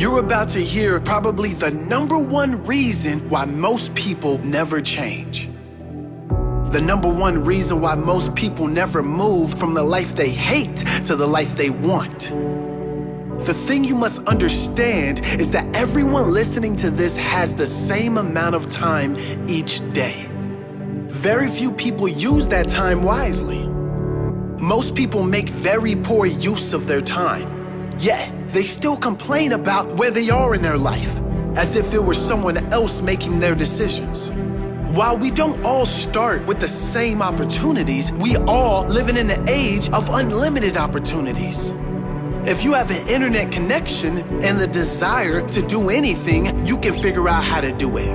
You're about to hear probably the #1 reason why most people never change. The #1 reason why most people never move from the life they hate to the life they want. The thing you must understand is that everyone listening to this has the same amount of time each day. Very few people use that time wisely. Most people make very poor use of their time. Yet, they still complain about where they are in their life, as if it were someone else making their decisions. While we don't all start with the same opportunities, we all live in an age of unlimited opportunities. If you have an internet connection and the desire to do anything, you can figure out how to do it.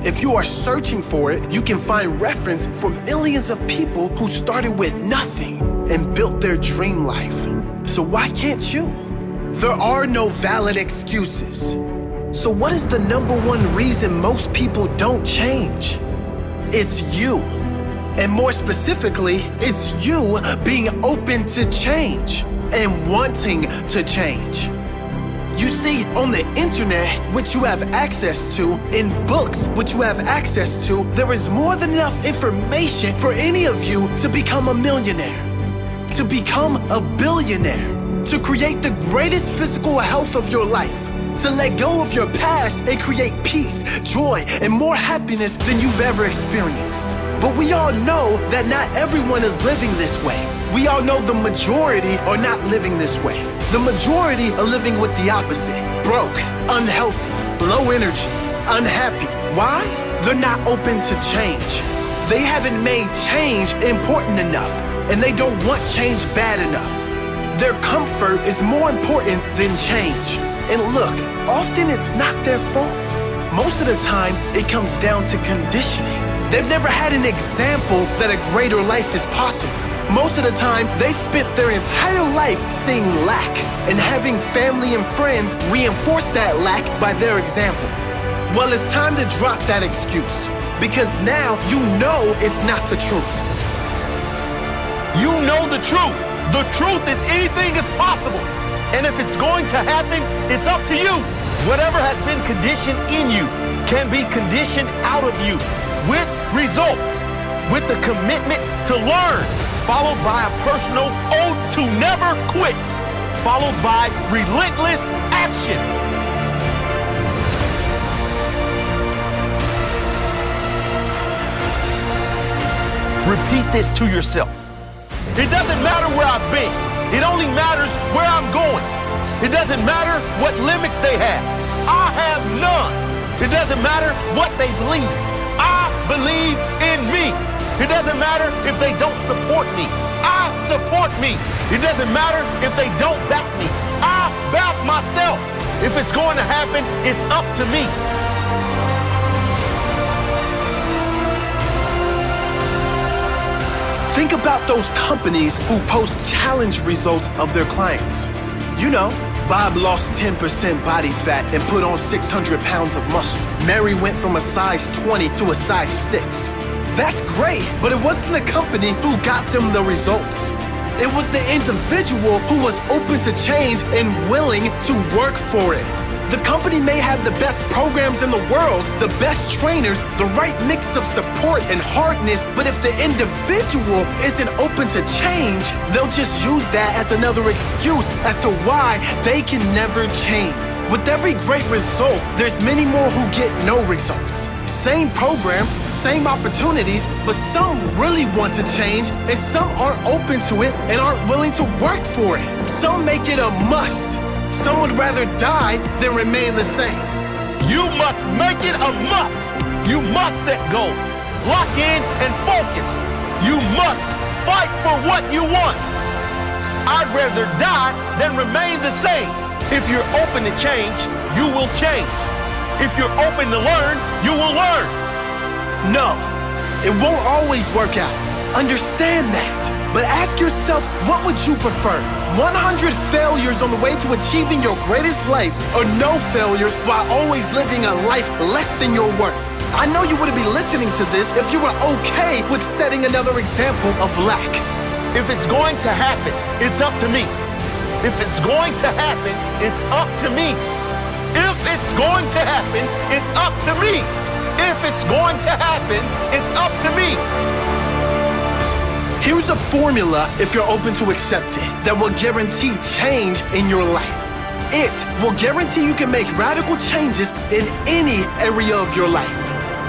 If you are searching for it, you can find reference for millions of people who started with nothing and built their dream life. So why can't you? There are no valid excuses. So what is the #1 reason most people don't change? It's you. And more specifically, it's you being open to change and wanting to change. You see, on the internet, which you have access to, in books, which you have access to, there is more than enough information for any of you to become a millionaire, to become a billionaire, to create the greatest physical health of your life, to let go of your past and create peace, joy, and more happiness than you've ever experienced. But we all know that not everyone is living this way. We all know the majority are not living this way. The majority are living with the opposite: broke, unhealthy, low energy, unhappy. Why? They're not open to change. They haven't made change important enough, and they don't want change bad enough. Their comfort is more important than change. And look, often it's not their fault. Most of the time, it comes down to conditioning. They've never had an example that a greater life is possible. Most of the time, they've spent their entire life seeing lack, and having family and friends reinforce that lack by their example. Well, it's time to drop that excuse, because now you know it's not the truth. You know the truth. The truth is anything is possible. And if it's going to happen, it's up to you. Whatever has been conditioned in you can be conditioned out of you with results, with the commitment to learn, followed by a personal oath to never quit, followed by relentless action. Repeat this to yourself. It doesn't matter where I've been. It only matters where I'm going. It doesn't matter what limits they have. I have none. It doesn't matter what they believe. I believe in me. It doesn't matter if they don't support me. I support me. It doesn't matter if they don't back me. I back myself. If it's going to happen, it's up to me. Think about those companies who post challenge results of their clients. You know, Bob lost 10% body fat and put on 600 pounds of muscle. Mary went from a size 20 to a size 6. That's great, but it wasn't the company who got them the results. It was the individual who was open to change and willing to work for it. The company may have the best programs in the world, the best trainers, the right mix of support and hardness, but if the individual isn't open to change, they'll just use that as another excuse as to why they can never change. With every great result, there's many more who get no results. Same programs, same opportunities, but some really want to change and some aren't open to it and aren't willing to work for it. Some make it a must. Some would rather die than remain the same. You must make it a must. You must set goals, lock in and focus. You must fight for what you want. I'd rather die than remain the same. If you're open to change, you will change. If you're open to learn, you will learn. No, it won't always work out. Understand that. But ask yourself, what would you prefer? 100 failures on the way to achieving your greatest life, or no failures while always living a life less than your worth? I know you wouldn't be listening to this if you were okay with setting another example of lack. If it's going to happen, it's up to me. If it's going to happen, it's up to me. it's going to happen, it's up to me. If it's going to happen, it's up to me. Here's a formula, if you're open to accept it, that will guarantee change in your life. It will guarantee you can make radical changes in any area of your life.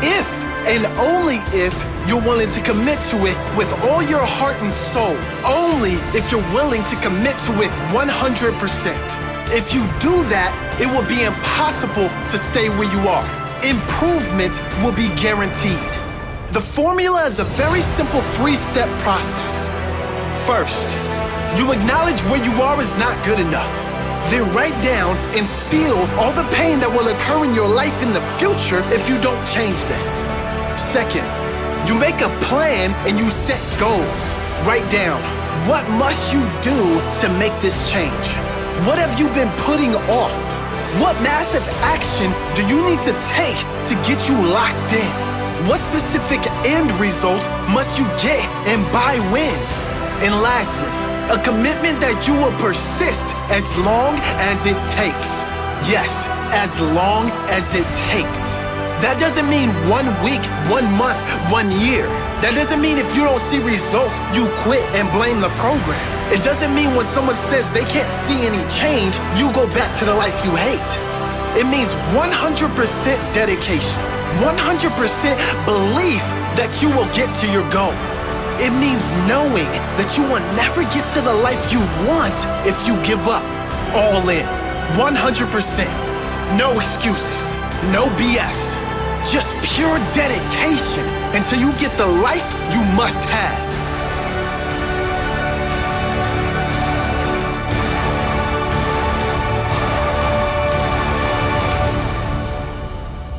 If and only if you're willing to commit to it with all your heart and soul. Only if you're willing to commit to it 100%. If you do that, it will be impossible to stay where you are. Improvement will be guaranteed. The formula is a very simple 3-step process. First, you acknowledge where you are is not good enough. Then write down and feel all the pain that will occur in your life in the future if you don't change this. Second, you make a plan and you set goals. Write down, what must you do to make this change? What have you been putting off? What massive action do you need to take to get you locked in? What specific end result must you get and by when? And lastly, a commitment that you will persist as long as it takes. Yes, as long as it takes. That doesn't mean 1 week, 1 month, 1 year. That doesn't mean if you don't see results, you quit and blame the program. It doesn't mean when someone says they can't see any change, you go back to the life you hate. It means 100% dedication, 100% belief that you will get to your goal. It means knowing that you will never get to the life you want if you give up. All in, 100%. No excuses, no BS. Just pure dedication until you get the life you must have.